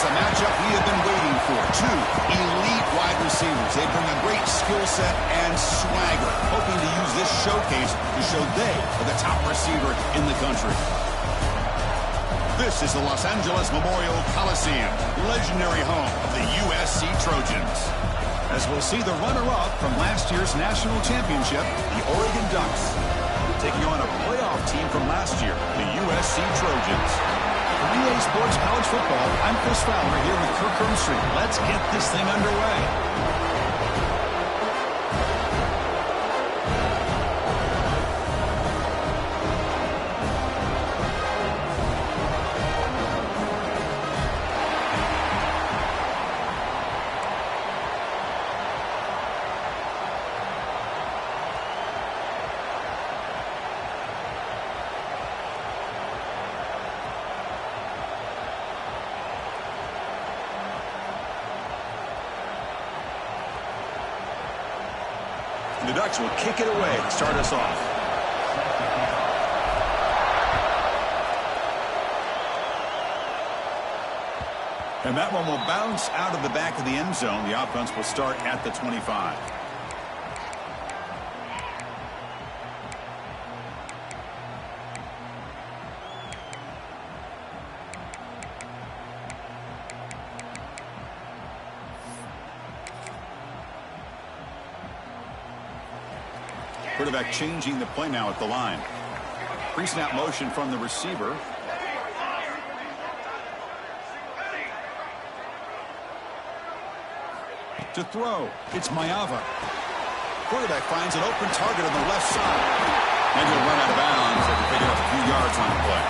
is the matchup we have been waiting for. Two elite wide receivers. They bring a great skill set and swagger, hoping to use this showcase to show they are the top receiver in the country. This is the Los Angeles Memorial Coliseum, legendary home of the USC Trojans. As we'll see the runner-up from last year's national championship, the Oregon Ducks, taking on a playoff team from last year, the USC Trojans. For EA Sports College Football, I'm Chris Fowler here with Kirk Hermstreet. Let's get this thing underway. The Ducks will kick it away to start us off. And that one will bounce out of the back of the end zone. The offense will start at the 25. Quarterback changing the play now at the line. Pre-snap motion from the receiver. To throw, it's Mayava. Quarterback finds an open target on the left side. Maybe he'll run out of bounds after picking up a few yards on the play.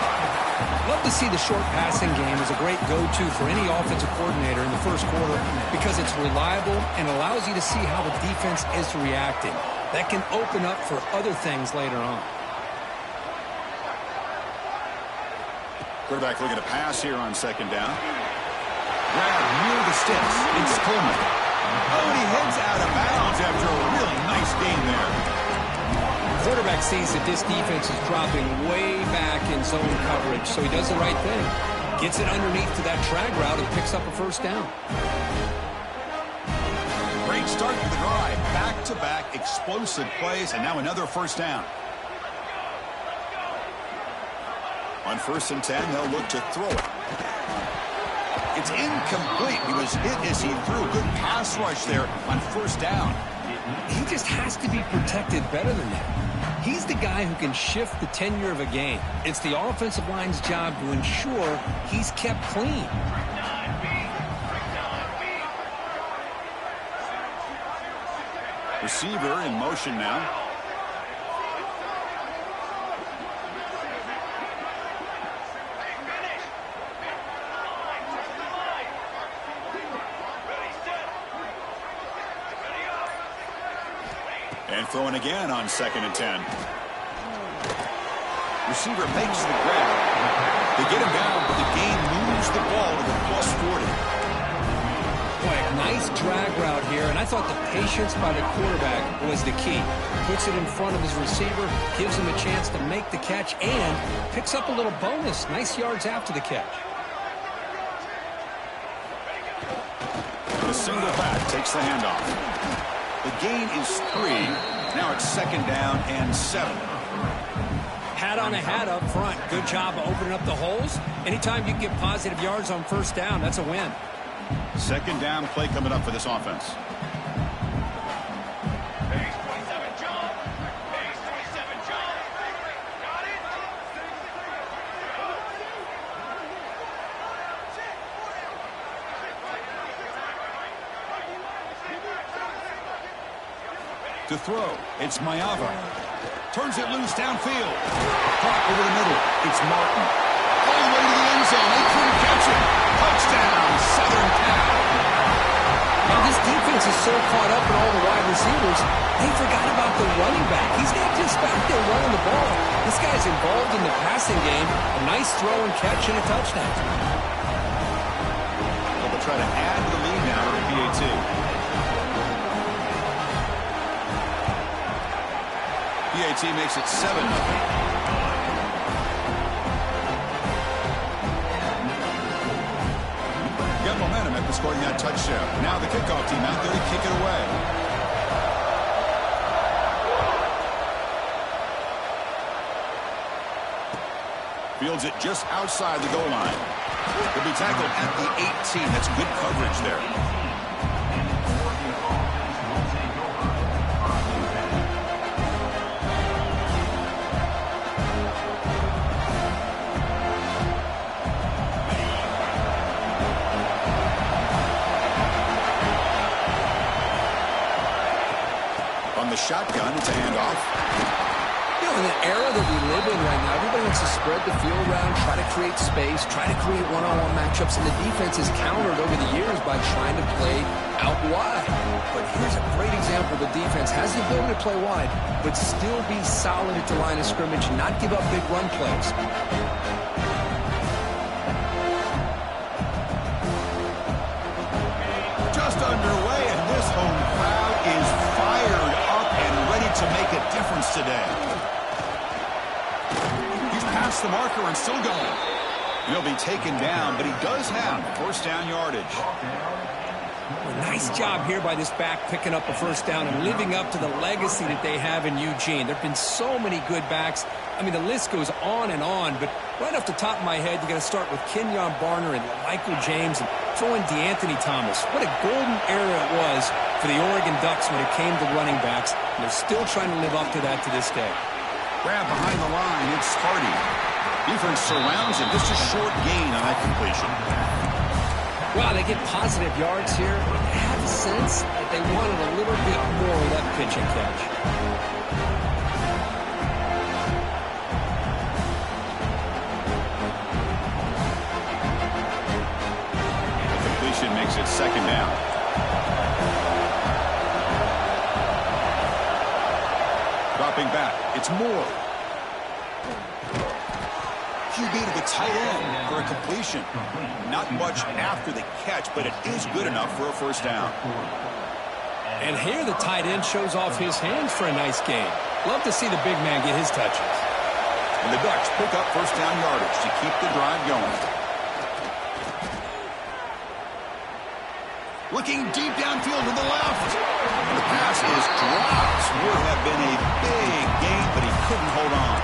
Love to see the short passing game as a great go-to for any offensive coordinator in the first quarter because it's reliable and allows you to see how the defense is reacting. That can open up for other things later on. Quarterback looking to pass here on second down. Grab near the sticks. It's Coleman. Oh, and he heads out of bounds after a really nice gain there. Quarterback sees that this defense is dropping way back in zone coverage, so he does the right thing. Gets it underneath to that drag route and picks up a first down. Great start to the drive. Back-to-back explosive plays, and now another first down. On 1st and 10, they'll look to throw it. It's incomplete. He was hit as he threw. Good pass rush there on 1st down. He just has to be protected better than that. He's the guy who can shift the tenure of a game. It's the offensive line's job to ensure he's kept clean. Receiver in motion now. And throwing again on 2nd and 10. Receiver makes the grab. They get him down, but the game moves the ball to the +40. Boy, a nice drag route here, and I thought the patience by the quarterback was the key. Puts it in front of his receiver, gives him a chance to make the catch, and picks up a little bonus. Nice yards after the catch. The single back takes the handoff. The gain is 3. Now it's 2nd down and 7. Hat on a hat up front. Good job of opening up the holes. Anytime you can get positive yards on 1st down, that's a win. 2nd down play coming up for this offense. To throw, it's Mayava. Turns it loose downfield. Caught over the middle. It's Martin. All the way to the end zone. They couldn't catch it. Touchdown, Southern Cal. Now this defense is so caught up in all the wide receivers, they forgot about the running back. He's not just back there running the ball. This guy's involved in the passing game. A nice throw and catch and a touchdown. Well, they'll try to add to the lead now to PAT. PAT makes it 7-0. scoring that touchdown. Now the kickoff team out there to kick it away. Fields it just outside the goal line. He'll be tackled at the 18. That's good coverage there. On the shotgun, it's a handoff. In the era that we live in right now, everybody wants to spread the field around, try to create space, try to create one-on-one matchups, and the defense has countered over the years by trying to play out wide. But here's a great example. The defense has the ability to play wide, but still be solid at the line of scrimmage and not give up big run plays. Just underway, and this home crowd is fired up and ready to make a difference today. Past the marker and still going. He'll be taken down, but he does have first down yardage. Nice job here by this back picking up a first down and living up to the legacy that they have in Eugene. There have been so many good backs. I mean, the list goes on and on, but right off the top of my head, you got to start with Kenyon Barner and Michael James and throw in DeAnthony Thomas. What a golden era it was for the Oregon Ducks when it came to running backs, and they're still trying to live up to that to this day. Grab behind the line, it's Hardy. Defense surrounds him, just a short gain on that completion. Wow, they get positive yards here. I have a sense that they wanted a little bit more of that pitch and catch. The completion makes it second down. Dropping back, it's Moore. QB to the tight end for a completion. Not much after the catch, but it is good enough for a first down. And here the tight end shows off his hands for a nice gain. Love to see the big man get his touches. And the Ducks pick up first down yardage to keep the drive going. Looking deep downfield to the left. The pass is dropped. Would have been a big gain, but he couldn't hold on.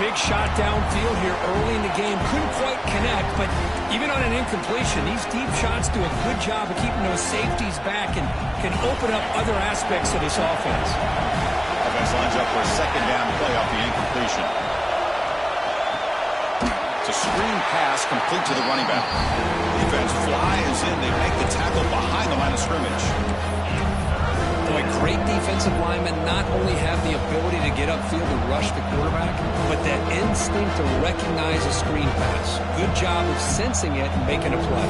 Big shot downfield here early in the game. Couldn't quite connect, but even on an incompletion, these deep shots do a good job of keeping those safeties back and can open up other aspects of this offense. Offense lines up for a second down play off the incompletion. It's a screen pass complete to the running back. Defense flies in. They make the tackle behind the line of scrimmage. Boy, great defensive linemen not only have the ability to get upfield and rush the quarterback, but that instinct to recognize a screen pass. Good job of sensing it and making a play.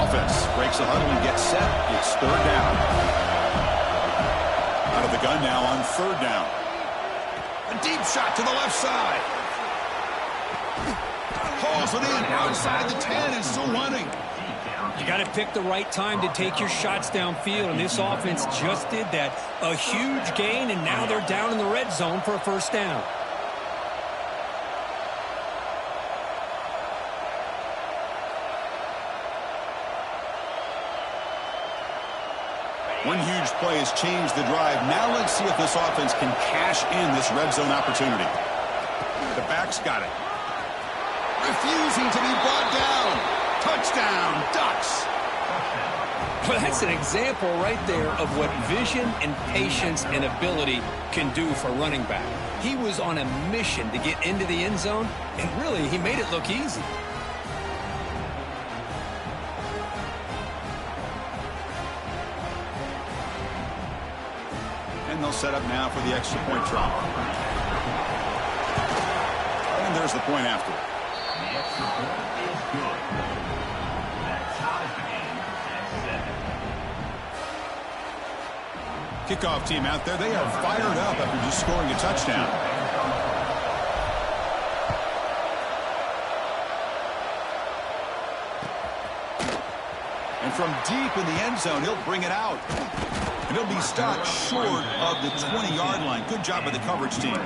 Offense breaks the huddle and gets set. It's third down. Out of the gun now on third down. A deep shot to the left side. Hauls it in outside the 10 and still running. You got to pick the right time to take your shots downfield, and this offense just did that. A huge gain, and now they're down in the red zone for a first down. One huge play has changed the drive. Now let's see if this offense can cash in this red zone opportunity. The back's got it. Refusing to be brought down. Touchdown, Ducks. Well, that's an example right there of what vision and patience and ability can do for running back. He was on a mission to get into the end zone, and really, he made it look easy. And they'll set up now for the extra point try. And there's the point after. The extra point is good. That ties the game at 7. Kickoff team out there, they are fired up after just scoring a touchdown. And from deep in the end zone, he'll bring it out. And he'll be stopped short of the 20-yard line. Good job by the coverage team.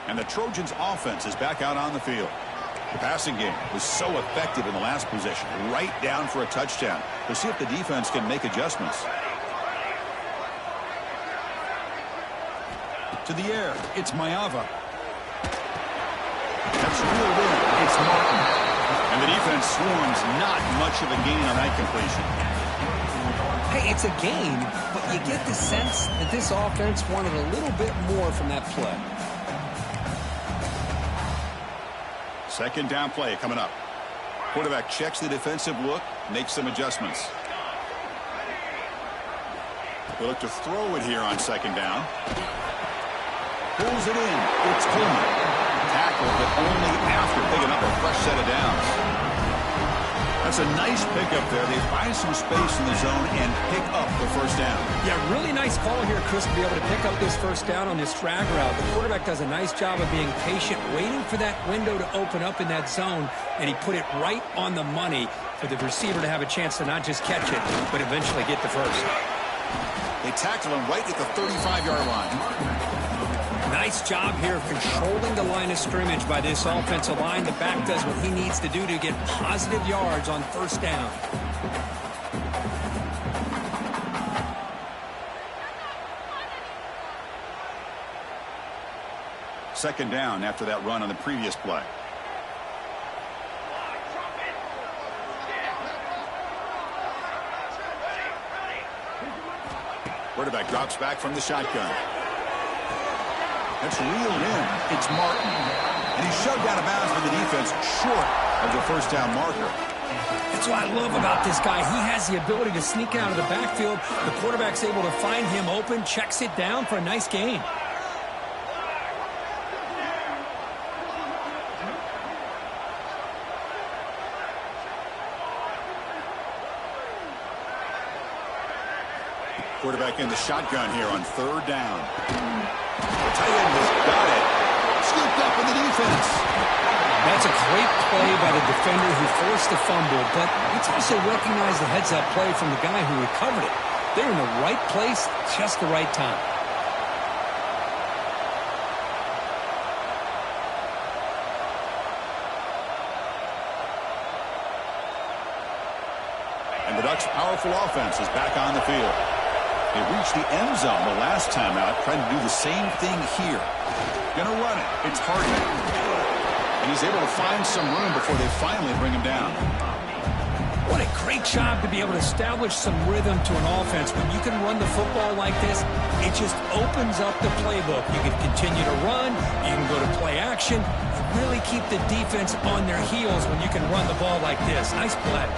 And the Trojans' offense is back out on the field. The passing game was so effective in the last possession, right down for a touchdown. We'll see if the defense can make adjustments. To the air, it's Mayava. That's reeled in. It's Martin. And the defense swarms, not much of a gain on that completion. Hey, it's a gain, but you get the sense that this offense wanted a little bit more from that play. Second down play coming up. Quarterback checks the defensive look, makes some adjustments. They look to throw it here on second down. Pulls it in. It's Coleman. Tackle, but only after picking up a fresh set of downs. That's a nice pickup there. They find some space in the zone and pick up the first down. Yeah, really nice call here, Chris, to be able to pick up this first down on this drag route. The quarterback does a nice job of being patient, waiting for that window to open up in that zone, and he put it right on the money for the receiver to have a chance to not just catch it, but eventually get the first. They tackle him right at the 35-yard line. Nice job here of controlling the line of scrimmage by this offensive line. The back does what he needs to do to get positive yards on first down. Second down after that run on the previous play. Quarterback drops back from the shotgun. That's reeled in. It's Martin. And he's shoved out of bounds by the defense short of the first down marker. That's what I love about this guy. He has the ability to sneak out of the backfield. The quarterback's able to find him open, checks it down for a nice gain. Quarterback in the shotgun here on third down. The tight end has got it. Scooped up in the defense. That's a great play by the defender who forced the fumble, but let's also recognize the heads-up play from the guy who recovered it. They're in the right place, just the right time. And the Ducks' powerful offense is back on the field. They reached the end zone the last time out, trying to do the same thing here. Gonna run it. It's Hardman. And he's able to find some room before they finally bring him down. What a great job to be able to establish some rhythm to an offense. When you can run the football like this, it just opens up the playbook. You can continue to run. You can go to play action. You really keep the defense on their heels when you can run the ball like this. Nice play.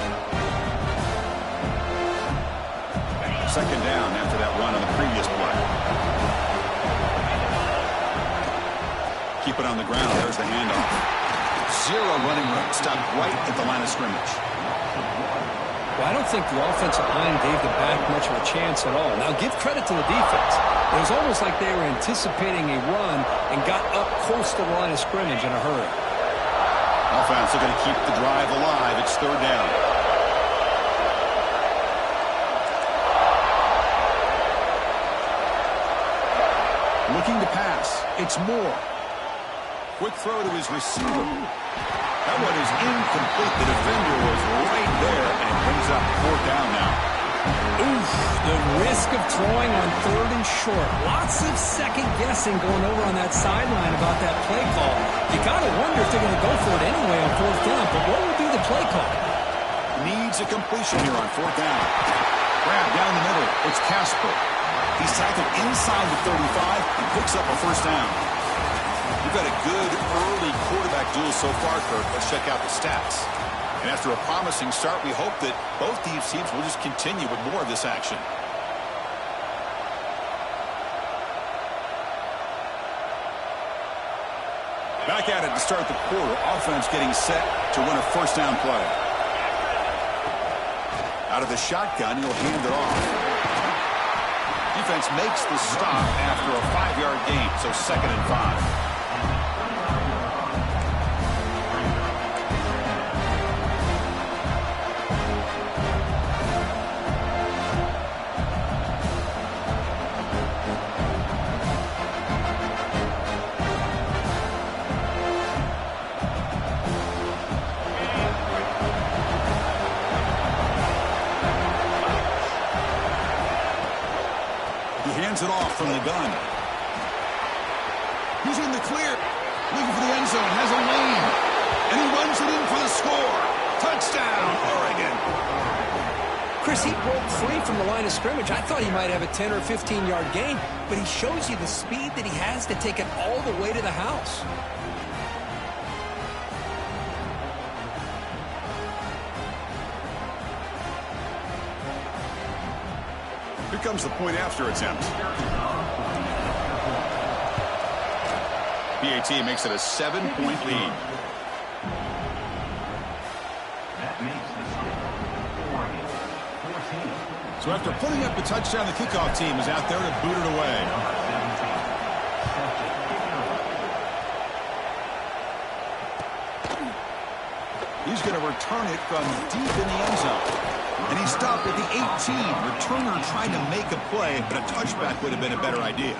Second down after that run on the previous play. Keep it on the ground. There's the handoff. Zero running room. Stopped right at the line of scrimmage. Well, I don't think the offensive line gave the back much of a chance at all. Now, give credit to the defense. It was almost like they were anticipating a run and got up close to the line of scrimmage in a hurry. Offense looking to keep the drive alive. It's third down. Looking to pass. It's Moore. Quick throw to his receiver. That one is incomplete. The defender was right there and brings up fourth down now. Oof, the risk of throwing on third and short. Lots of second guessing going over on that sideline about that play call. You got to wonder if they're going to go for it anyway on fourth down, but what would be the play call? Needs a completion here on fourth down. Grab down the middle. It's Casper. He's tackled inside the 35 and picks up a first down. We've got a good early quarterback duel so far, Kirk. Let's check out the stats. And after a promising start, we hope that both these teams will just continue with more of this action. Back at it to start the quarter. Offense getting set to win a first down play. Out of the shotgun, he'll hand it off. Defense makes the stop after a 5-yard gain, so 2nd and 5. He hands it off from the gun. He's in the clear. Looking for the end zone. Has a lane. And he runs it in for the score. Touchdown, Oregon. Chris, he broke free from the line of scrimmage. I thought he might have a 10 or 15-yard gain, but he shows you the speed that he has to take it all the way to the house. Here comes the point after attempt. PAT makes it a 7-point lead. So after putting up a touchdown, the kickoff team is out there to boot it away. He's going to return it from deep in the end zone. And he stopped at the 18. Returner trying to make a play, but a touchback would have been a better idea.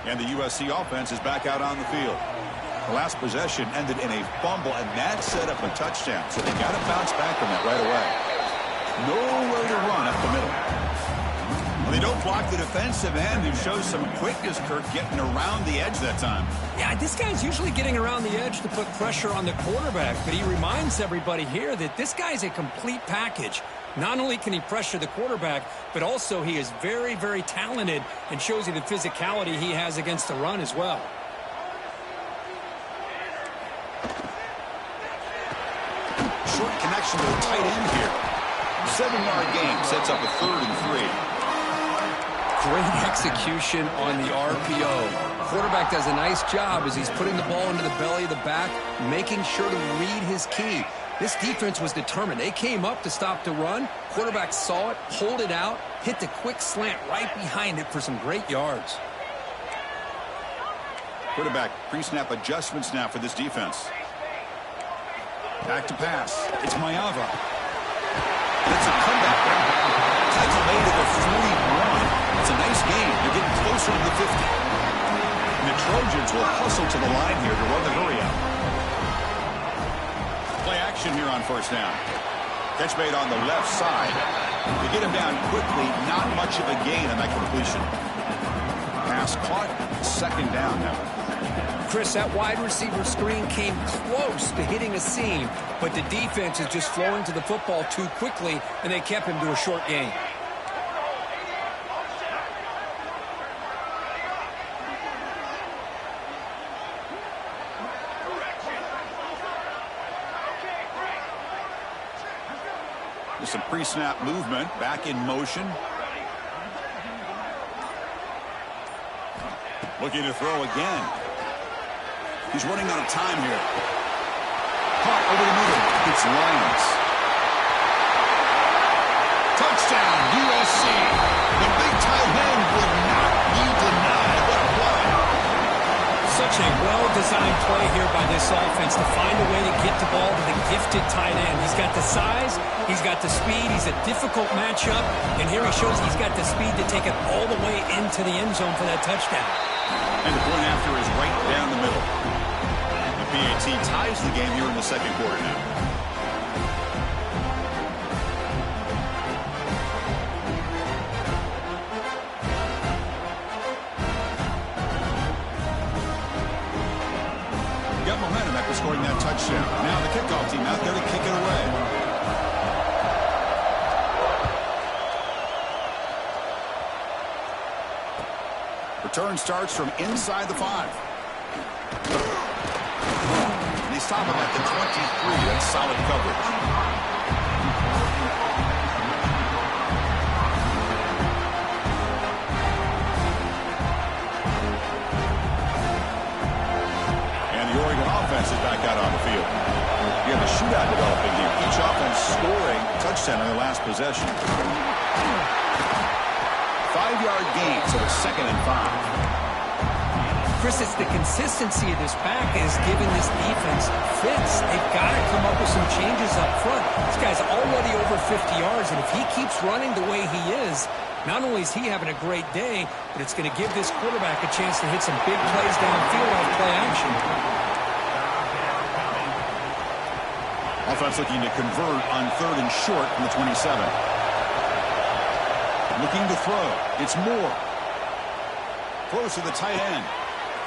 And the USC offense is back out on the field. The last possession ended in a fumble, and that set up a touchdown. So they got to bounce back from that right away. Nowhere to run up the middle. Well, they don't block the defensive end, who shows some quickness, Kirk, getting around the edge that time. Yeah, this guy's usually getting around the edge to put pressure on the quarterback, but he reminds everybody here that this guy's a complete package. Not only can he pressure the quarterback, but also he is very, very talented and shows you the physicality he has against the run as well. Short connection to the tight end here. 7-yard gain sets up a 3rd and 3. Great execution on the RPO. Quarterback does a nice job as he's putting the ball into the belly of the back, making sure to read his key. This defense was determined. They came up to stop the run. Quarterback saw it, pulled it out, hit the quick slant right behind it for some great yards. Quarterback pre-snap adjustments now for this defense. Back to pass. It's Mayava. It's a comeback. Tackle made at the 41. It's a nice game. They're getting closer to the 50. And the Trojans will hustle to the line here to run the hurry out. Play action here on first down. Catch made on the left side. To get him down quickly, not much of a gain on that completion. Pass caught. 2nd down now. Chris, that wide receiver screen came close to hitting a seam, but the defense is just flowing to the football too quickly, and they kept him to a short gain. Just some pre-snap movement, back in motion. Looking to throw again. He's running out of time here. Caught over the middle. It's Lions. Touchdown, USC. The big tight end would not be denied. What a play. Such a well-designed play here by this offense to find a way to get the ball to the gifted tight end. He's got the size, he's got the speed, he's a difficult matchup, and here he shows he's got the speed to take it all the way into the end zone for that touchdown. And the point after is right down the middle. The PAT ties the game here in the 2nd quarter now. Got momentum after scoring that touchdown. Now the kickoff team out there to kick it away. Return starts from inside the 5. And they stop him at the 23. That's solid coverage. And the Oregon offense is back out on the field. You have a shootout developing here. Each offense scoring a touchdown on their last possession. 5-yard gain, so it's 2nd and 5. Chris, it's the consistency of this pack is giving this defense fits. They've got to come up with some changes up front. This guy's already over 50 yards, and if he keeps running the way he is, not only is he having a great day, but it's going to give this quarterback a chance to hit some big plays downfield off play action. Defense looking to convert on 3rd and short from the 27. Looking to throw. It's Moore. Throws to the tight end.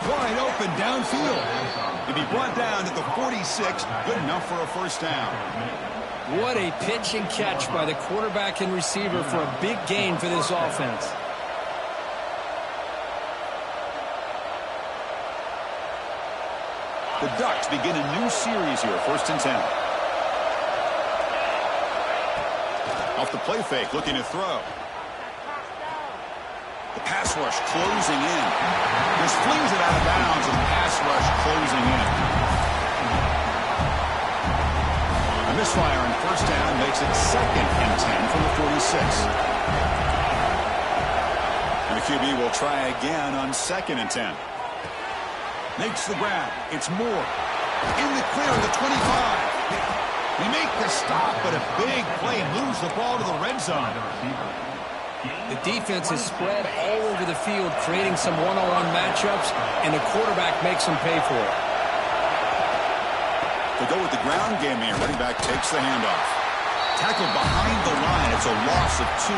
Wide open downfield. To be brought down at the 46. Good enough for a first down. What a pitch and catch by the quarterback and receiver for a big gain for this offense. The Ducks begin a new series here. 1st and 10. Off the play fake, looking to throw. The pass rush closing in. Just flings it out of bounds, and the pass rush closing in. A misfire on 1st down makes it 2nd and 10 from the 46. And the QB will try again on 2nd and 10. Makes the grab. It's Moore. In the clear of the 25. They make the stop, but a big play moves the ball to the red zone. The defense is spread all over the field, creating some one-on-one matchups, and the quarterback makes them pay for it. They go with the ground game here. Running back takes the handoff. Tackled behind the line. It's a loss of 2.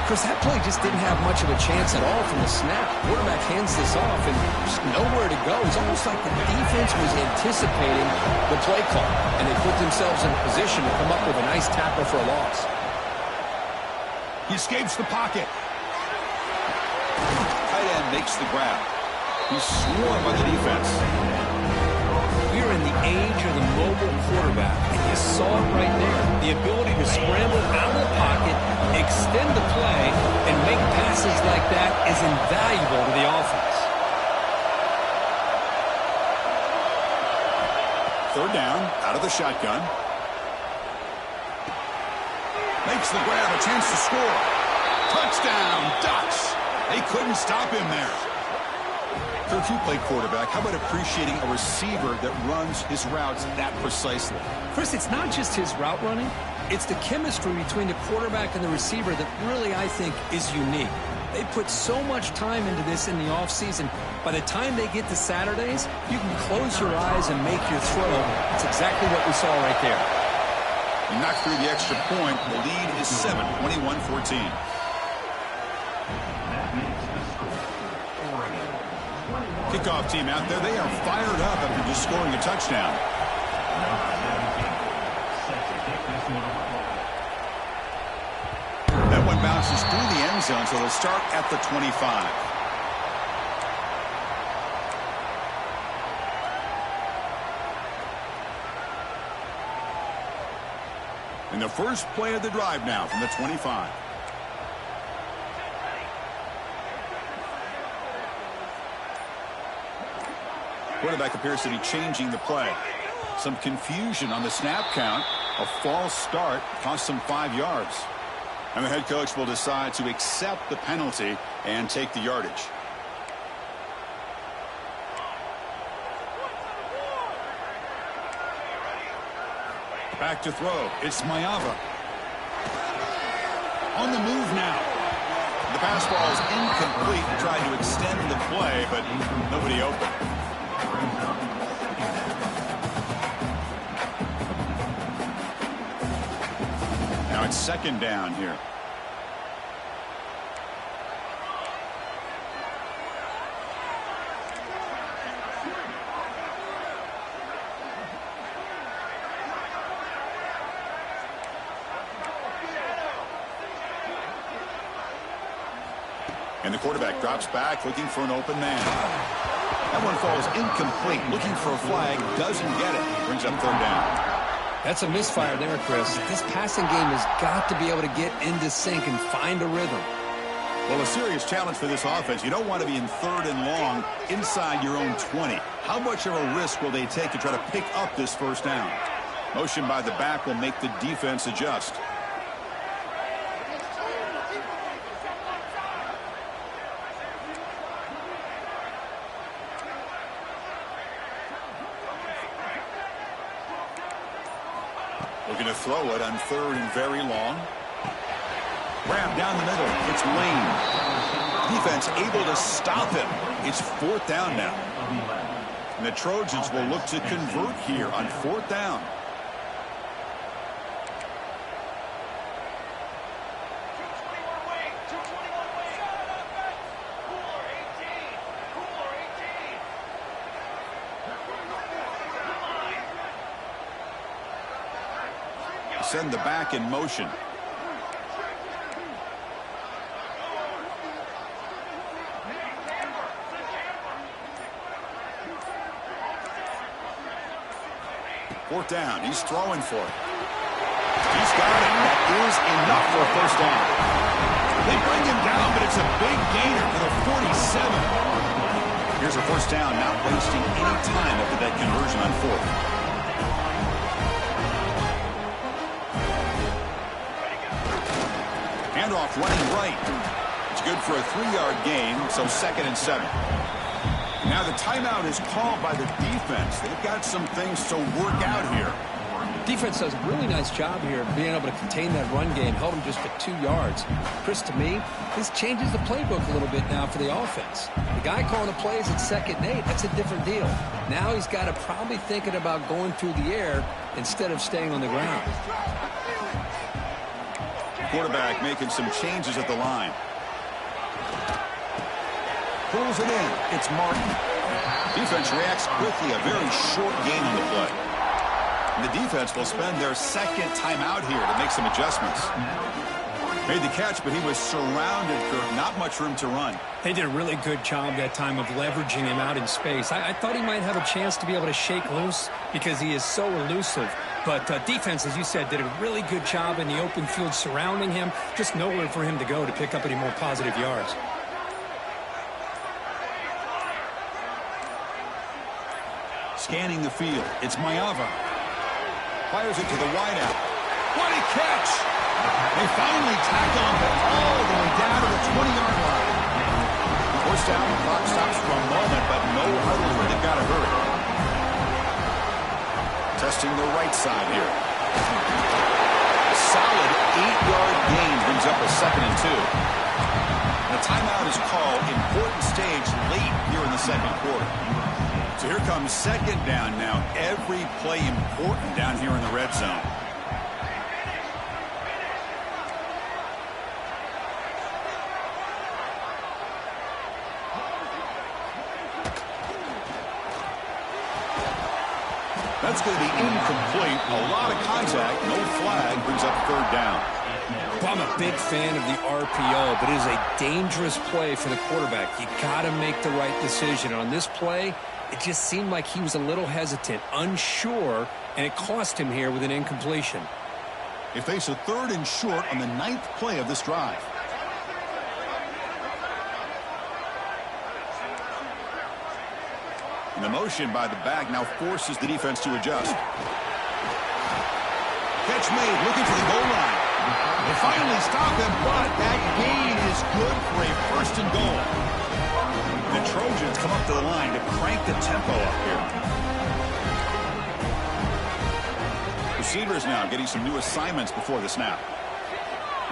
Chris, that play just didn't have much of a chance at all from the snap. Quarterback hands this off, and there's nowhere to go. It's almost like the defense was anticipating the play call, and they put themselves in a position to come up with a nice tackle for a loss. He escapes the pocket. Tight end makes the grab. He's swarmed by the defense. We're in the age of the mobile quarterback, and you saw it right there. The ability to scramble out of the pocket, extend the play, and make passes like that is invaluable to the offense. 3rd down, out of the shotgun. Makes the grab, a chance to score. Touchdown, Ducks. They couldn't stop him there. Kirk, you play quarterback. How about appreciating a receiver that runs his routes that precisely? Chris, it's not just his route running. It's the chemistry between the quarterback and the receiver that really, I think, is unique. They put so much time into this in the offseason. By the time they get to Saturdays, you can close your eyes and make your throw. That's exactly what we saw right there. He knocked through the extra point. The lead is 7, 21-14. Kickoff team out there. They are fired up after just scoring a touchdown. That one bounces through the end zone, so they'll start at the 25. And the first play of the drive now from the 25. Quarterback appears to be changing the play. Some confusion on the snap count. A false start cost them 5 yards. And the head coach will decide to accept the penalty and take the yardage. Back to throw. It's Mayava. On the move now. The pass ball is incomplete. Tried to extend the play, but nobody open. Now it's 2nd down here. And the quarterback drops back, looking for an open man. That one falls incomplete, looking for a flag, doesn't get it. Brings up 3rd down. That's a misfire there, Chris. This passing game has got to be able to get into sync and find a rhythm. Well, a serious challenge for this offense. You don't want to be in 3rd and long inside your own 20. How much of a risk will they take to try to pick up this 1st down? Motion by the back will make the defense adjust. Looking to throw it on 3rd and very long. Grab down the middle. It's Lane. Defense able to stop him. It's 4th down now. And the Trojans will look to convert here on 4th down. Send the back in motion. Fourth down. He's throwing for it. He's got it. That is enough for a first down. They bring him down, but it's a big gainer for the 47. Here's a first down, not wasting any time after that conversion on fourth. Handoff running right. It's good for a 3-yard gain, so 2nd and 7. Now the timeout is called by the defense. They've got some things to work out here. Defense does a really nice job here of being able to contain that run game, held him just for 2 yards. Chris, to me, this changes the playbook a little bit now for the offense. The guy calling the plays at 2nd and 8, that's a different deal. Now he's got to probably thinking about going through the air instead of staying on the ground. Quarterback making some changes at the line. Pulls it in. It's Martin. Defense reacts quickly. A very short gain on the play. And the defense will spend their 2nd timeout here to make some adjustments. Made the catch, but he was surrounded, Kirk. Not much room to run. They did a really good job that time of leveraging him out in space. I thought he might have a chance to be able to shake loose because he is so elusive. But defense, as you said, did a really good job in the open field surrounding him. Just nowhere for him to go to pick up any more positive yards. Scanning the field. It's Mayava. Fires it to the wideout. What a catch! They finally tackle him all the way down to the 20-yard line. First down, the clock stops for a moment, but no huddle here. They've got to hurry. Testing the right side here. A solid 8-yard gain brings up a 2nd and 2. And a timeout is called. Important stage late here in the 2nd quarter. So here comes 2nd down now. Every play important down here in the red zone. That's going to be incomplete. A lot of contact. No flag. Brings up 3rd down. Well, I'm a big fan of the RPO, but it is a dangerous play for the quarterback. You got to make the right decision. On this play, it just seemed like he was a little hesitant, unsure, and it cost him here with an incompletion. They face a 3rd and short on the 9th play of this drive. And the motion by the back now forces the defense to adjust. Catch made, looking for the goal line. They finally stop him, but that gain is good for a 1st and goal. The Trojans come up to the line to crank the tempo up here. Receivers now getting some new assignments before the snap.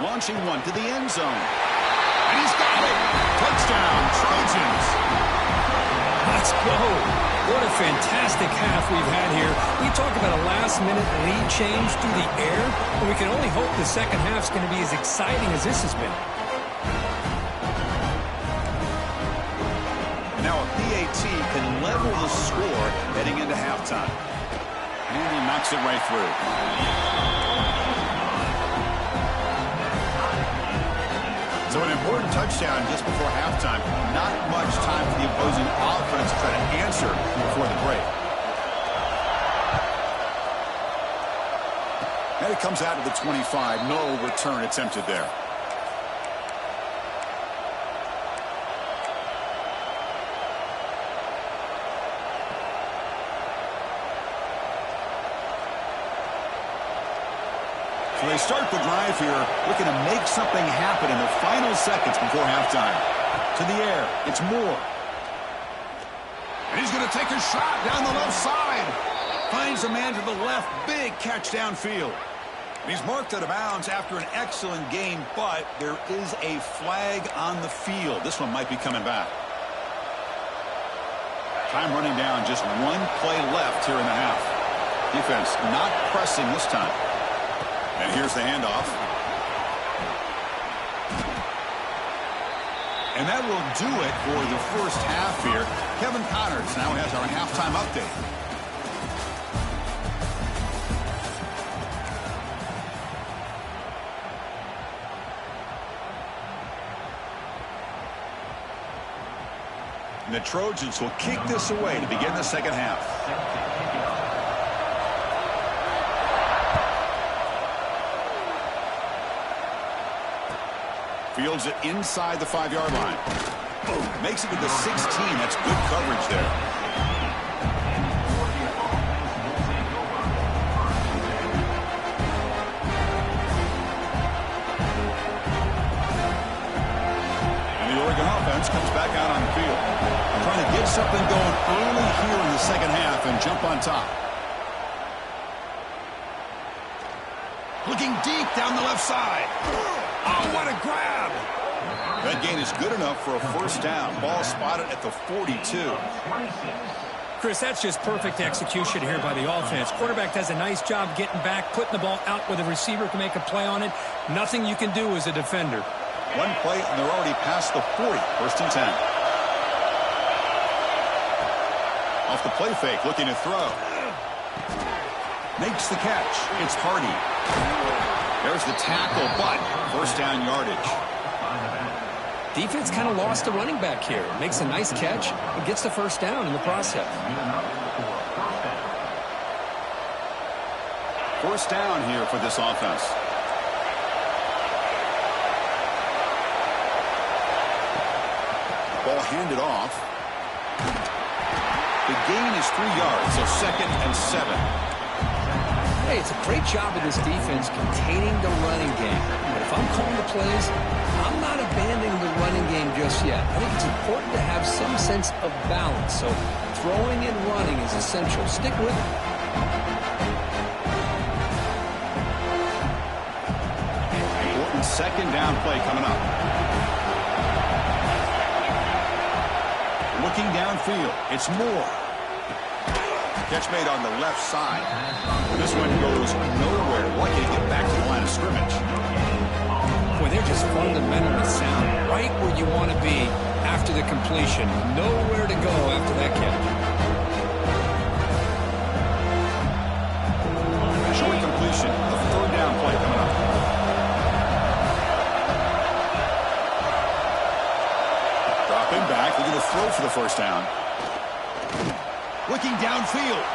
Launching one to the end zone. And he's got it! Touchdown, Trojans! Let's go! What a fantastic half we've had here. We talk about a last-minute lead change through the air, and we can only hope the 2nd half's going to be as exciting as this has been. And now a PAT can level the score heading into halftime. And he knocks it right through. So an important touchdown just before halftime. Not much time for the opposing offense to try to answer before the break. And it comes out to the 25. No return attempted there. So they start the drive here, looking to make something happen in the final seconds before halftime. To the air, it's Moore. And he's going to take a shot down the left side. Finds a man to the left, big catch downfield. And he's marked out of bounds after an excellent game, but there is a flag on the field. This one might be coming back. Time running down, just 1 play left here in the half. Defense not pressing this time. And here's the handoff. And that will do it for the first half here. Kevin Connors now has our halftime update. And the Trojans will kick this away to begin the second half. Fields it inside the 5-yard line. Boom. Makes it to the 16. That's good coverage there. And the Oregon offense comes back out on the field. Trying to get something going early here in the second half and jump on top. Looking deep down the left side. Oh, what a grab! That gain is good enough for a first down. Ball spotted at the 42. Chris, that's just perfect execution here by the offense. Quarterback does a nice job getting back, putting the ball out where the receiver can make a play on it. Nothing you can do as a defender. One play, and they're already past the 40. First and 10. Off the play fake, looking to throw. Makes the catch. It's Hardy. There's the tackle, but first down yardage. Defense kind of lost the running back here. Makes a nice catch and gets the first down in the process. First down here for this offense. Ball handed off. The gain is 3 yards, so second and 7. Hey, it's a great job of this defense containing the running game. But if I'm calling the plays, I'm not abandoning the running game just yet. I think it's important to have some sense of balance. So throwing and running is essential. Stick with it. Important second down play coming up. Looking downfield, it's Moore. Catch made on the left side. This one goes nowhere. Lucky to get back to the line of scrimmage. Boy, they're just fundamentally sound. Right where you want to be after the completion. Nowhere to go after that catch. Short completion. A third down play coming up. Dropping back. Looking to throw for the first down. Looking downfield.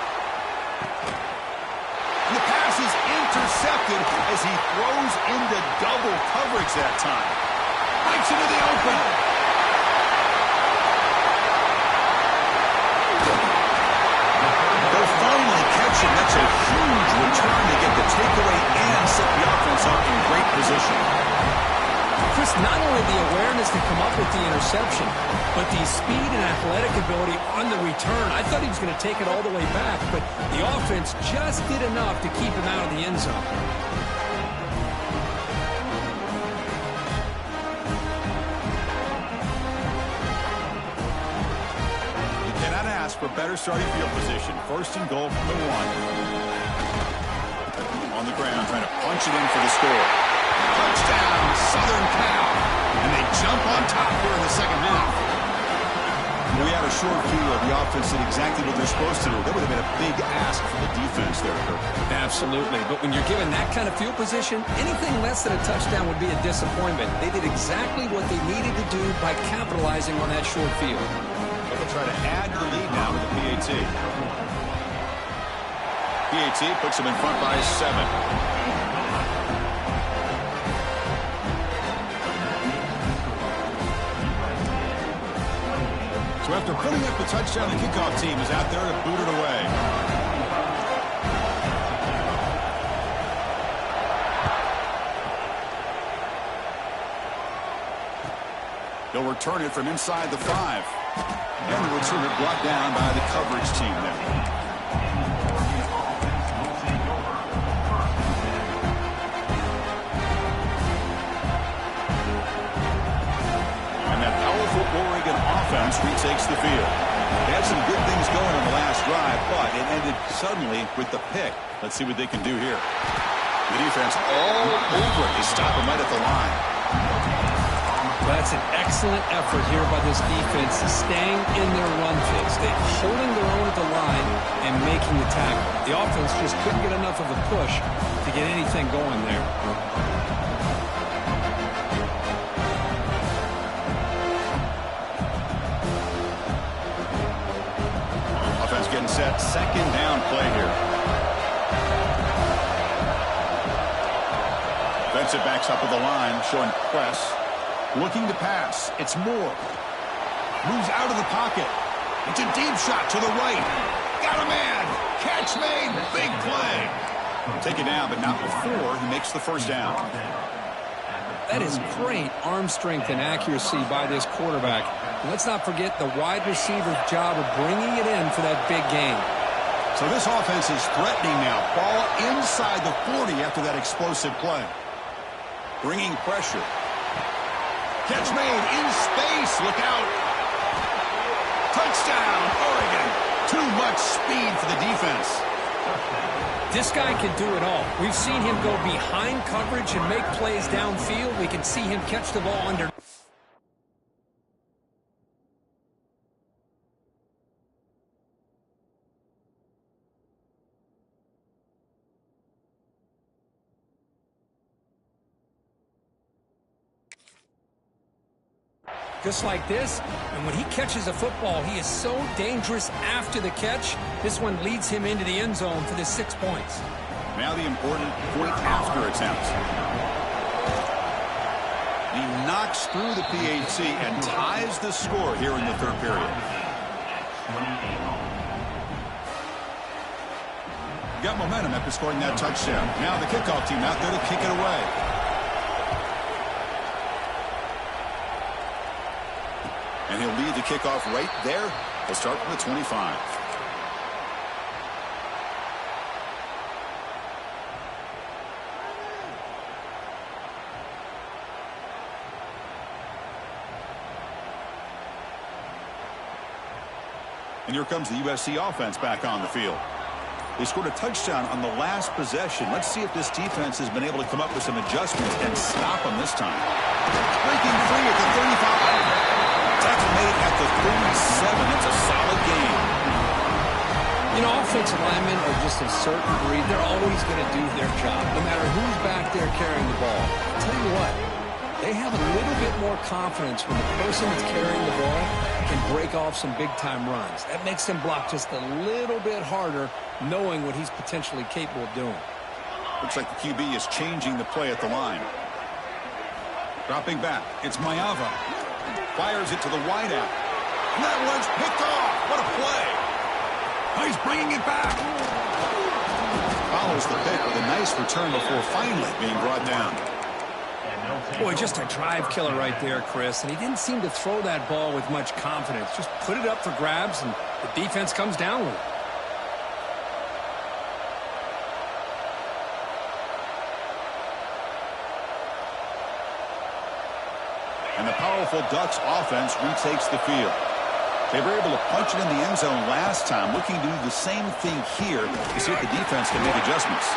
And the pass is intercepted as he throws into double coverage that time. Breaks into the open. They'll finally catch him. That's a huge return to get the takeaway and set the offense up in great position. Chris, not only the awareness to come up with the interception, but the speed and athletic ability on the return. I thought he was going to take it all the way back, but the offense just did enough to keep him out of the end zone. You cannot ask for better starting field position. First and goal from the 1. On the ground, trying to punch it in for the score. Touchdown, Southern Cal. And they jump on top here in the second half. We had a short view of the offense did exactly what they're supposed to do. That would have been a big ask for the defense there, Kirk. Absolutely. But when you're given that kind of field position, anything less than a touchdown would be a disappointment. They did exactly what they needed to do by capitalizing on that short field. But they'll try to add to the lead now with the PAT. PAT puts them in front by 7. So after putting up the touchdown, the kickoff team is out there to boot it away. They'll return it from inside the 5. And the returner brought down by the coverage team there. Oregon offense retakes the field. They had some good things going on the last drive, but it ended suddenly with the pick. Let's see what they can do here. The defense all over it. They stop him right at the line. Well, that's an excellent effort here by this defense, staying in their run fix. They're holding their own at the line and making the tackle. The offense just couldn't get enough of a push to get anything going there. set second down play here. Defensive backs up at the line, showing press. Looking to pass. It's Moore. Moves out of the pocket. It's a deep shot to the right. Got a man. Catch made. Big play. Take it down, but not before he makes the first down. That is great arm strength and accuracy by this quarterback. And let's not forget the wide receiver's job of bringing it in for that big gain. So this offense is threatening now. Ball inside the 40 after that explosive play. Bringing pressure. Catch made in space. Look out. Touchdown, Oregon. Too much speed for the defense. This guy can do it all. We've seen him go behind coverage and make plays downfield. We can see him catch the ball under. Just like this, and when he catches a football, he is so dangerous after the catch. This one leads him into the end zone for the 6 points. Now the important point after attempt. He knocks through the PAT and ties the score here in the third period. Got momentum after scoring that touchdown. Now the kickoff team out there to kick it away. And he'll lead the kickoff right there. He'll start from the 25. And here comes the USC offense back on the field. They scored a touchdown on the last possession. Let's see if this defense has been able to come up with some adjustments and stop them this time. Breaking free at the 35. Tackle made at the 37. That's a solid game. You know, offensive linemen are just a certain breed. They're always going to do their job, no matter who's back there carrying the ball. I'll tell you what, they have a little bit more confidence when the person that's carrying the ball can break off some big-time runs. That makes them block just a little bit harder, knowing what he's potentially capable of doing. Looks like the QB is changing the play at the line. Dropping back, it's Mayava. Fires it to the wideout. And that one's picked off. What a play. He's bringing it back. Follows the pick with a nice return before finally being brought down. Boy, just a drive killer right there, Chris. And he didn't seem to throw that ball with much confidence. Just put it up for grabs, and the defense comes down with it. And the powerful Ducks offense retakes the field. They were able to punch it in the end zone last time, looking to do the same thing here to see if the defense can make adjustments.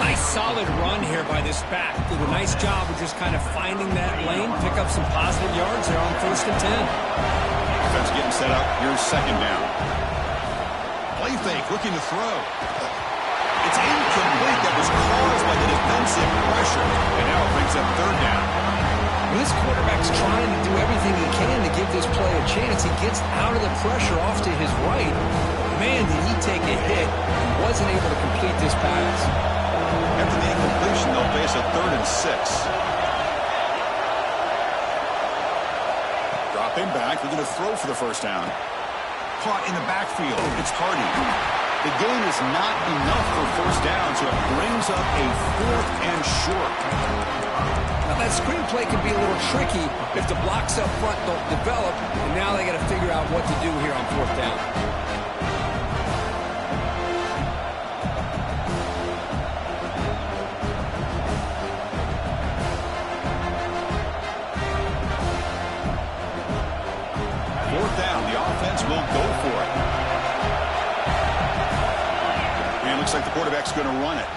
Nice solid run here by this back. Did a nice job of just kind of finding that lane, pick up some positive yards there on 1st and 10. Defense getting set up. Here's second down. Play fake, looking to throw. It's incomplete. That was caused by the defensive pressure. And now it brings up third down. This quarterback's trying to do everything he can to give this play a chance. He gets out of the pressure off to his right. Man, did he take a hit and wasn't able to complete this pass. After the incompletion, they'll face a 3rd and 6. Dropping back, looking to throw for the first down. Caught in the backfield. It's Hardy. The gain is not enough for first down, so it brings up a 4th and short. Now, that screenplay can be a little tricky if the blocks up front don't develop, and now they got to figure out what to do here on 4th down. Fourth down, the offense will go for it. And it looks like the quarterback's going to run it.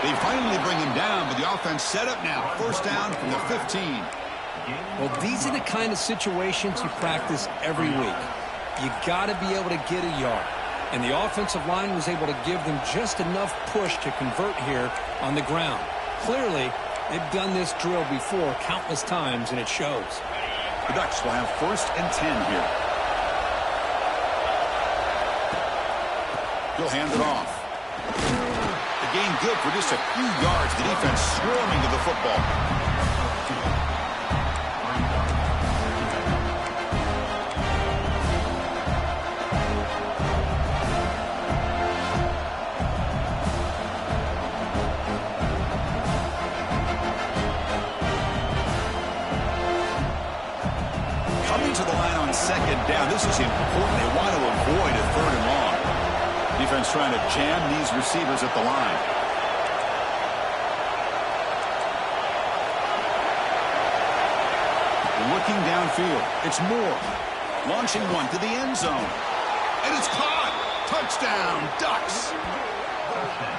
They finally bring him down, but the offense set up now. First down from the 15. Well, these are the kind of situations you practice every week. You got to be able to get a yard. And the offensive line was able to give them just enough push to convert here on the ground. Clearly, they've done this drill before countless times, and it shows. The Ducks will have 1st and 10 here. He'll hand it off. The gain good for just a few yards. The defense swarming to the football. Coming to the line on 2nd down. This is important. They want to avoid a 3rd and long. Defense trying to jam these receivers at the line. Looking downfield. It's Moore. Launching one to the end zone. And it's caught. Touchdown, Ducks.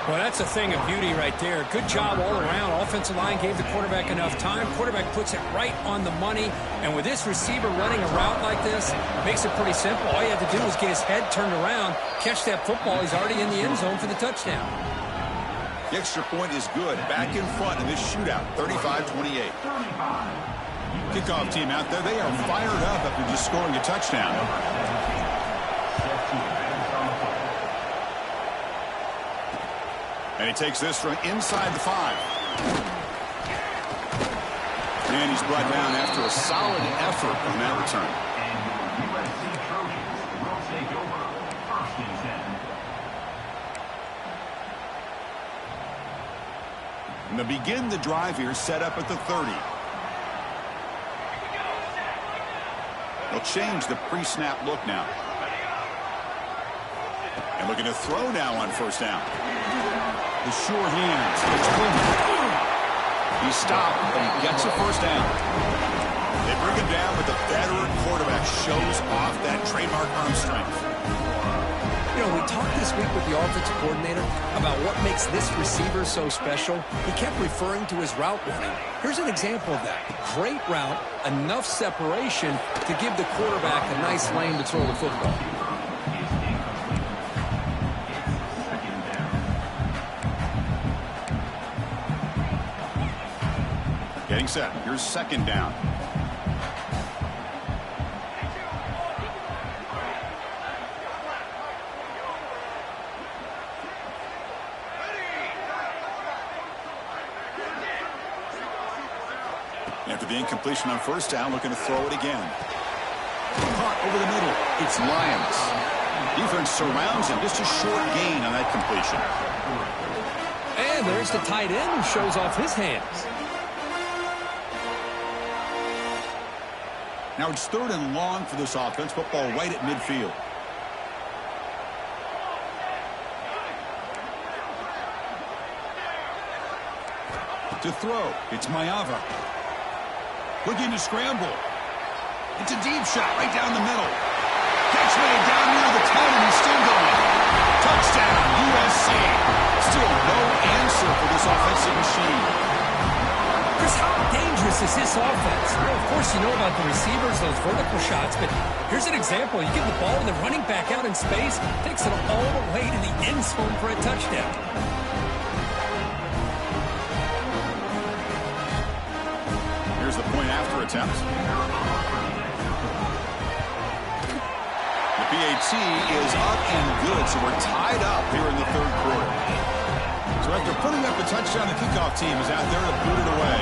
Well, that's a thing of beauty right there. Good job all around. Offensive line gave the quarterback enough time. Quarterback puts it right on the money. And with this receiver running a route like this, makes it pretty simple. All you have to do is get his head turned around, catch that football. He's already in the end zone for the touchdown. The extra point is good. Back in front in this shootout, 35-28. Kickoff team out there. They are fired up after just scoring a touchdown. And he takes this from inside the 5. And he's brought down after a solid effort on that return. USC Trojans will take over 1st and 10. And to begin the drive here, set up at the 30. They'll change the pre-snap look now. And looking to throw now on 1st down. The sure hands. He's stopped, but he gets a 1st down. They bring him down, but the veteran quarterback shows off that trademark arm strength. You know, we talked this week with the offensive coordinator about what makes this receiver so special. He kept referring to his route running. Here's an example of that. Great route, enough separation to give the quarterback a nice lane to throw the football. Getting set. Here's 2nd down. After the incompletion on 1st down, looking to throw it again. Caught over the middle. It's Lyons. Defense surrounds him. Just a short gain on that completion. And there's the tight end who shows off his hands. Now it's 3rd and long for this offense. Football right at midfield. To throw, it's Mayava. Looking to scramble. It's a deep shot right down the middle. Catch made down near the 10, and he's still going. Touchdown, USC. Still no answer for this offensive machine. Chris, how dangerous is this offense? Well, of course, you know about the receivers, those vertical shots, but here's an example. You give the ball and the running back out in space, takes it all the way to the end zone for a touchdown. Here's the point after attempt. The PAT is up and good, so we're tied up here in the 3rd quarter. So after putting up the touchdown, the kickoff team is out there to boot it away.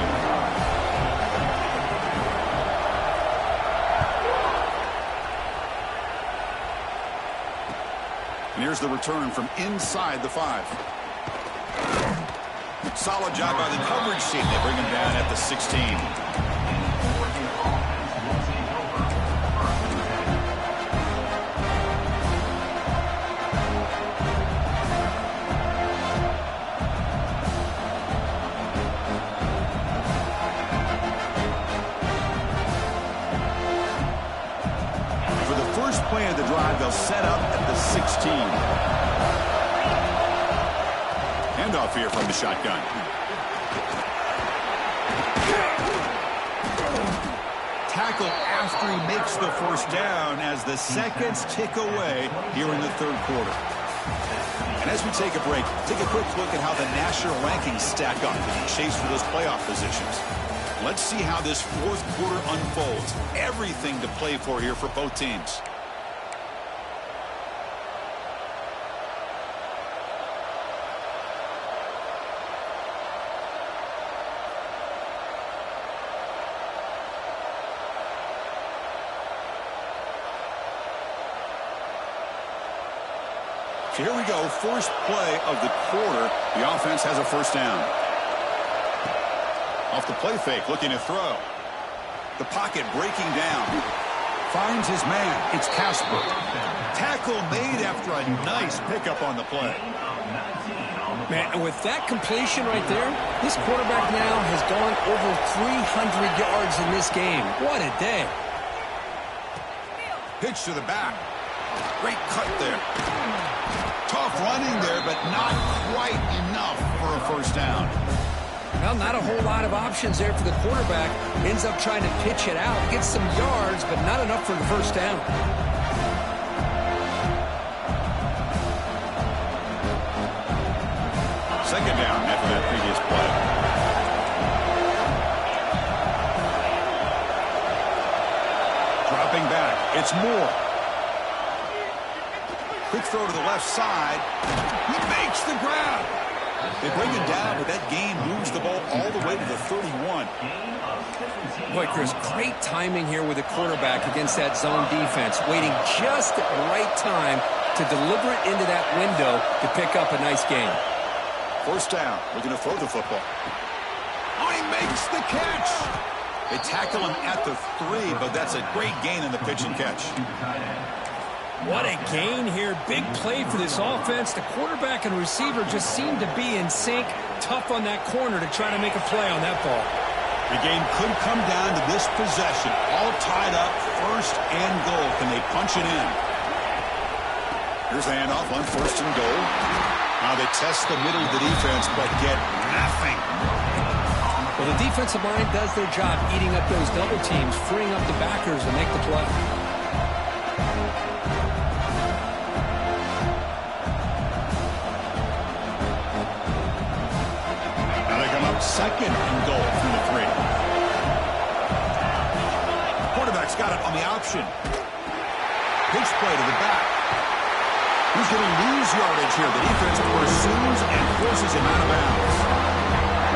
And here's the return from inside the 5. Solid job by the coverage team. They bring him down at the 16. Play of the drive, they'll set up at the 16. Handoff here from the shotgun. Tackle after he makes the 1st down as the seconds tick away here in the 3rd quarter. And as we take a break, take a quick look at how the national rankings stack up in the chase for those playoff positions. Let's see how this fourth quarter unfolds. Everything to play for here for both teams. So here we go, first play of the quarter. The offense has a first down. Off the play fake, looking to throw. The pocket breaking down. Finds his man. It's Casper. Tackle made after a nice pickup on the play. Man, with that completion right there, this quarterback now has gone over 300 yards in this game. What a day. Pitch to the back. Great cut there. Tough running there, but not quite enough for a first down. Well, not a whole lot of options there for the quarterback. Ends up trying to pitch it out. Gets some yards, but not enough for the first down. Second down after that previous play. Dropping back. It's Moore. Quick throw to the left side. He makes the grab. They bring him down, but that gain moves the ball all the way to the 31. Boy, Chris, great timing here with the quarterback against that zone defense. Waiting just at the right time to deliver it into that window to pick up a nice gain. First down. Looking to throw the football. Oh, he makes the catch. They tackle him at the 3, but that's a great gain in the pitch and catch. What a gain here. Big play for this offense. The quarterback and receiver just seem to be in sync. Tough on that corner to try to make a play on that ball. The game could come down to this possession. All tied up, first and goal. Can they punch it in? Here's the handoff on first and goal. Now they test the middle of the defense, but get nothing. Well, the defensive line does their job eating up those double teams, freeing up the backers to make the play. Second and goal from the 3. Quarterback's got it on the option. Pitch play to the back. He's going to lose yardage here. The defense pursues and forces him out of bounds.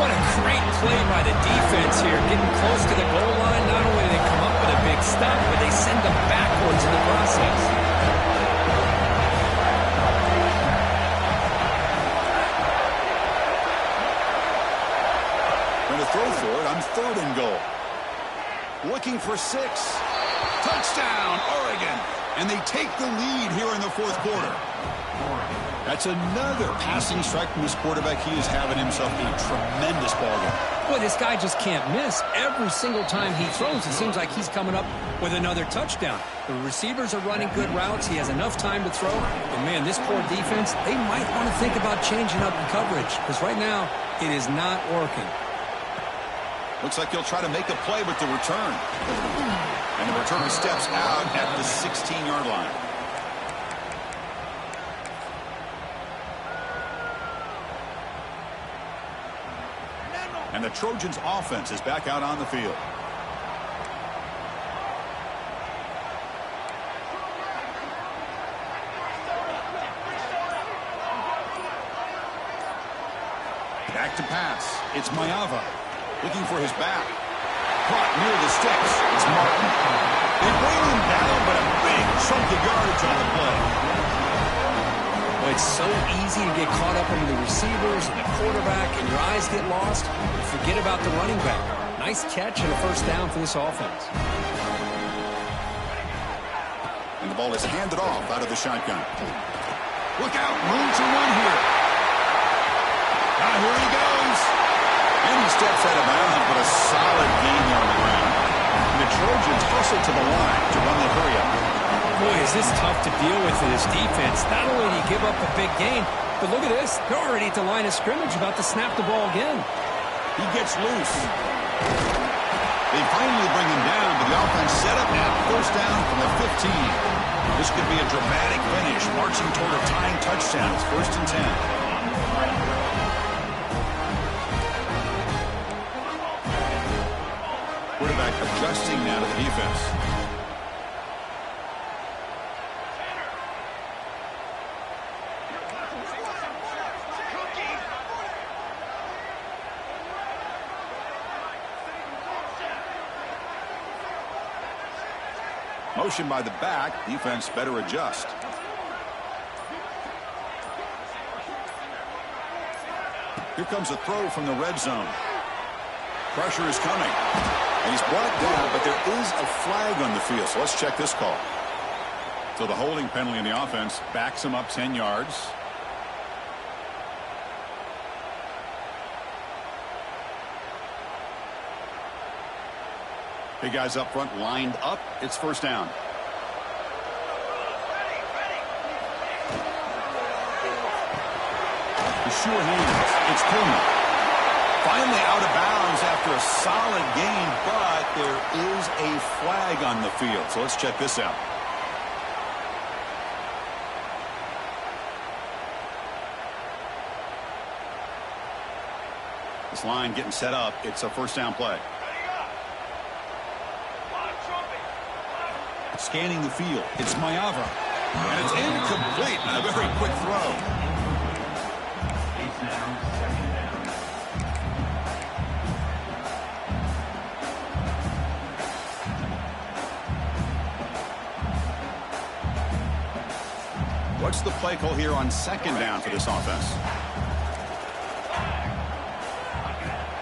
What a great play by the defense here. Getting close to the goal line. Not only do they come up with a big stop, but they send them backwards in the process. Throw for it on third and goal. Looking for 6. Touchdown, Oregon. And they take the lead here in the fourth quarter. That's another passing strike from this quarterback. He is having himself a tremendous ball game. Boy, this guy just can't miss. Every single time he throws, it seems like he's coming up with another touchdown. The receivers are running good routes. He has enough time to throw. And, man, this poor defense, they might want to think about changing up the coverage because right now it is not working. Looks like he'll try to make a play with the return. And the returner steps out at the 16-yard line. And the Trojans' offense is back out on the field. Back to pass. It's Mayava. Looking for his back. Caught near the sticks. It's Martin. They bring him down, but a big chunk of yardage on the play. Well, it's so easy to get caught up in the receivers and the quarterback, and your eyes get lost. You forget about the running back. Nice catch and a first down for this offense. And the ball is handed off out of the shotgun. Look out. Room to run here. Now here he goes. And he steps out of bounds, but a solid gain on the ground. And the Trojans hustle to the line to run the hurry-up. Boy, is this tough to deal with in this defense. Not only do you give up a big gain, but look at this. They're already at the line of scrimmage about to snap the ball again. He gets loose. They finally bring him down, but the offense set up now. First down from the 15. This could be a dramatic finish, marching toward a tying touchdown. It's 1st and 10. defense. Motion by the back. Defense better adjust. Here comes a throw from the red zone. Pressure is coming. And he's brought down, but there is a flag on the field. So let's check this call. So the holding penalty in the offense backs him up 10 yards. Big guys up front lined up. It's first down. The sure hands. It's Pullman. Finally out of bounds after a solid gain, but there is a flag on the field. So let's check this out. This line getting set up. It's a first down play. Scanning the field. It's Mayava. And it's incomplete. A very quick throw. What's the play call here on second down for this offense?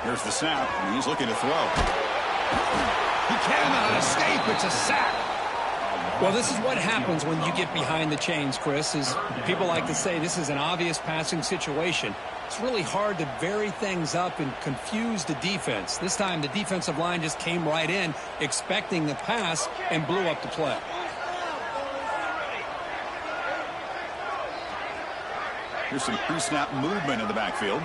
Here's the snap, and he's looking to throw. He cannot escape. It's a sack. Well, this is what happens when you get behind the chains, Chris, is people like to say this is an obvious passing situation. It's really hard to vary things up and confuse the defense. This time the defensive line just came right in expecting the pass and blew up the play. Here's some pre-snap movement in the backfield.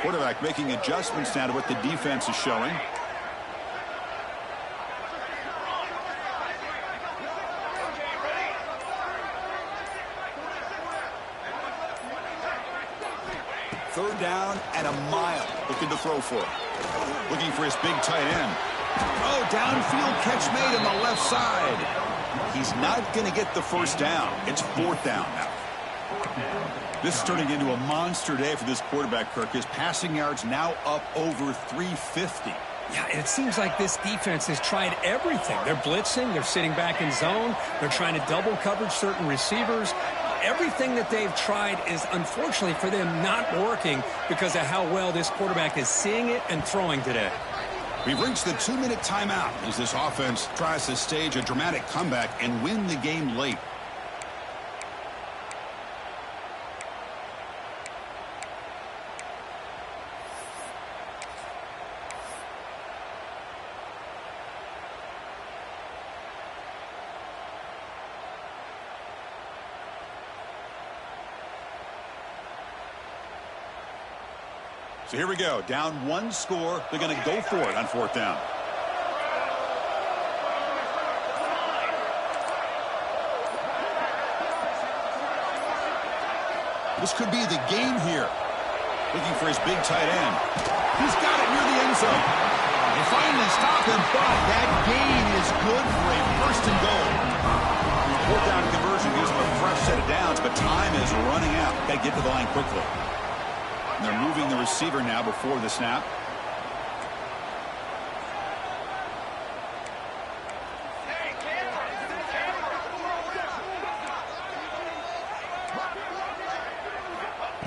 Quarterback making adjustments now to what the defense is showing. Third down and a mile. Looking to throw for it. Looking for his big tight end. Oh, downfield catch made on the left side. He's not going to get the first down. It's fourth down now. This is turning into a monster day for this quarterback, Kirk. His passing yards now up over 350. Yeah, and it seems like this defense has tried everything. They're blitzing. They're sitting back in zone. They're trying to double coverage certain receivers. Everything that they've tried is, unfortunately for them, not working because of how well this quarterback is seeing it and throwing today. We've reached the 2-minute timeout as this offense tries to stage a dramatic comeback and win the game late. So here we go. Down one score. They're going to go for it on fourth down. This could be the game here. Looking for his big tight end. He's got it near the end zone. They finally stop him, but that gain is good for a first and goal. Fourth down conversion gives him a fresh set of downs, but time is running out. Got to get to the line quickly. And they're moving the receiver now before the snap.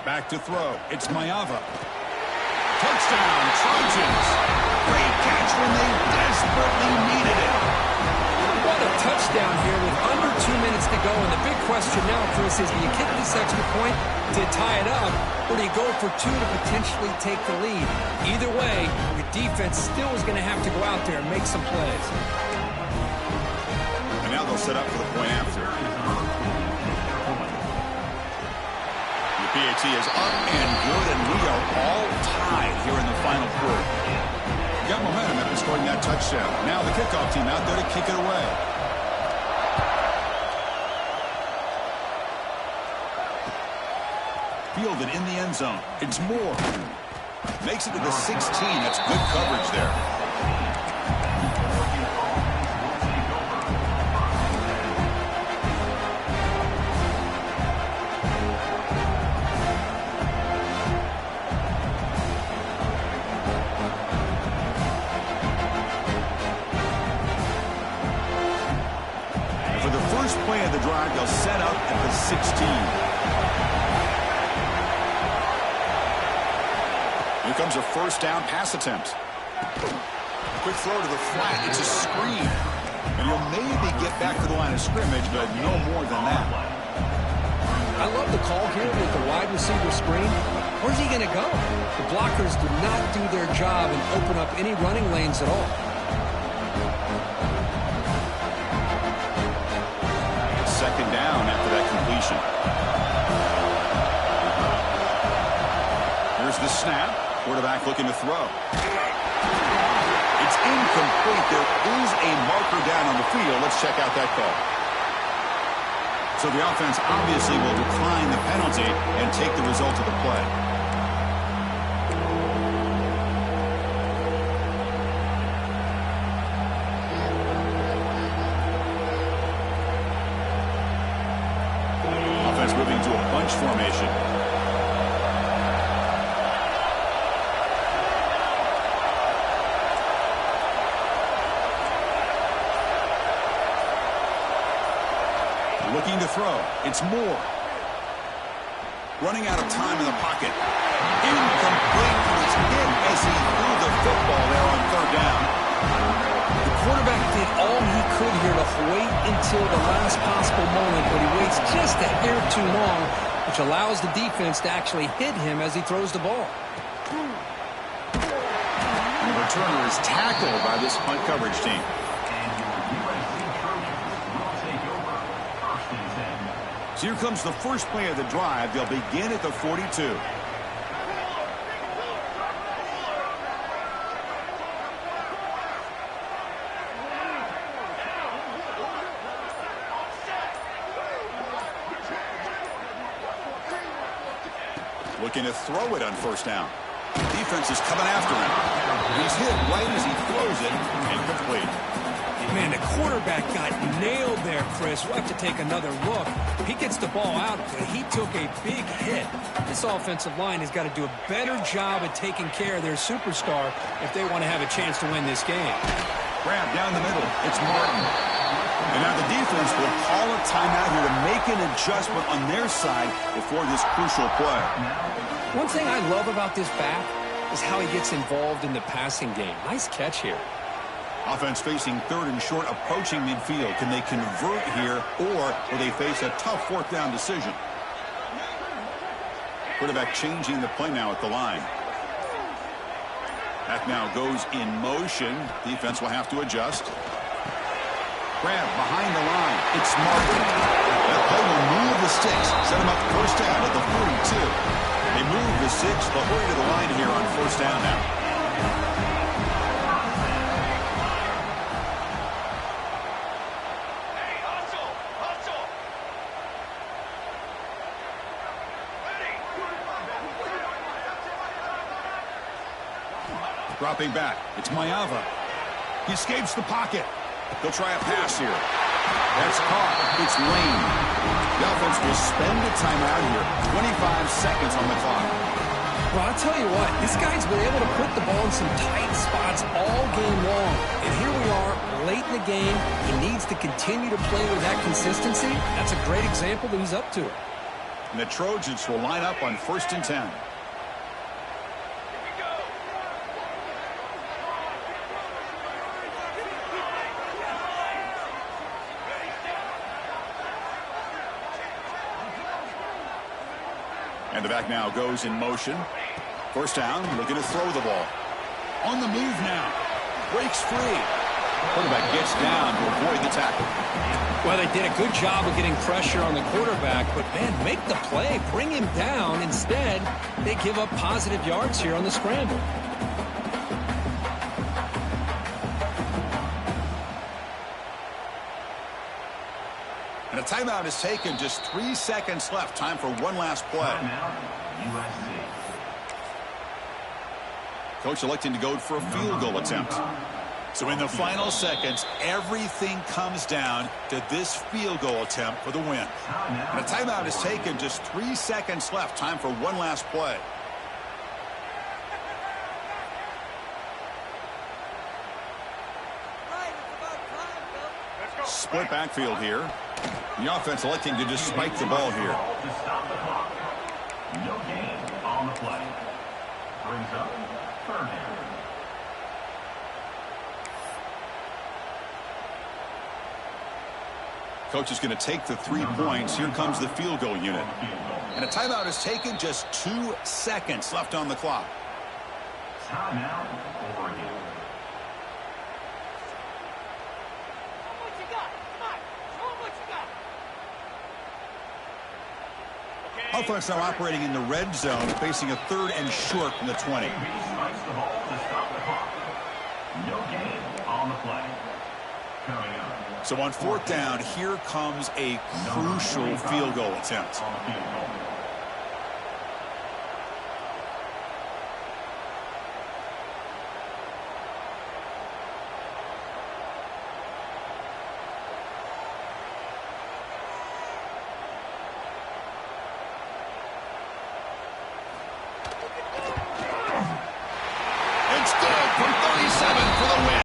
Back to throw. It's Mayava. Touchdown, Trojans. Great catch when they desperately needed it. What a touchdown here with under 2 minutes to go. And the big question now, Chris, is do you kick this extra point to tie it up, or do you go for two to potentially take the lead? Either way, your defense still is going to have to go out there and make some plays. And now they'll set up for the point after. The PAT is up and good, and we are all tied here in the final quarter. Got momentum after scoring that touchdown. Now the kickoff team out there to kick it away. Fielded in the end zone. It's Moore. Makes it to the 16. That's good coverage there. Here comes a first down pass attempt. Quick throw to the flat. It's a screen. And he'll maybe get back to the line of scrimmage, but no more than that. I love the call here with the wide receiver screen. Where's he going to go? The blockers do not do their job and open up any running lanes at all. Second down after that completion. Here's the snap. Quarterback looking to throw. It's incomplete. There is a marker down on the field. Let's check out that call. So the offense obviously will decline the penalty and take the result of the play. Offense moving to a bunch formation. Looking to throw. It's Moore. Running out of time in the pocket. Incomplete. It's hit as he threw the football there on third down. The quarterback did all he could here to wait until the last possible moment, but he waits just a hair too long, which allows the defense to actually hit him as he throws the ball. And the returner is tackled by this punt coverage team. So here comes the first play of the drive. They'll begin at the 42. Looking to throw it on first down. Defense is coming after him. He's hit right as he throws it, incomplete. Man, the quarterback got nailed there, Chris. We'll have to take another look. He gets the ball out, but he took a big hit. This offensive line has got to do a better job at taking care of their superstar if they want to have a chance to win this game. Grab down the middle. It's Martin. And now the defense will call a timeout here to make an adjustment on their side before this crucial play. One thing I love about this back is how he gets involved in the passing game. Nice catch here. Offense facing third and short, approaching midfield. Can they convert here, or will they face a tough fourth down decision? Quarterback changing the play now at the line. Back now goes in motion. Defense will have to adjust. Grab behind the line. It's Martin. That play will move the sticks. Set him up first down at the 42. They move the six. They'll hurry to the line here on first down now. Dropping back. It's Mayava. He escapes the pocket. He'll try a pass here. That's caught. It's Lane. The offense will spend a timeout here. 25 seconds on the clock. Well, I'll tell you what. This guy's been able to put the ball in some tight spots all game long. And here we are, late in the game. He needs to continue to play with that consistency. That's a great example that he's up to it. And the Trojans will line up on 1st and 10. And the back now goes in motion. First down, looking to throw the ball. On the move now. Breaks free. Quarterback gets down to avoid the tackle. Well, they did a good job of getting pressure on the quarterback, but, man, make the play. Bring him down. Instead, they give up positive yards here on the scramble. And a timeout is taken. Just 3 seconds left. Time for one last play. Coach electing to go for a field goal attempt. So in the final seconds, everything comes down to this field goal attempt for the win. And a timeout is taken. Just 3 seconds left. Time for one last play. Split backfield here. The offense electing to just spike the ball here. No gain on the play. Brings up third down. Coach is going to take the 3 points. Here comes the field goal unit. And a timeout is taken. Just 2 seconds left on the clock. Timeout, Oregon. Offense now operating in the red zone, facing a 3rd and short from the 20. He strikes the ball to stop the clock. No gain on the play. Coming up. So on 4th down, here comes a crucial field goal attempt. On the field goal. It's good from 37 for the win.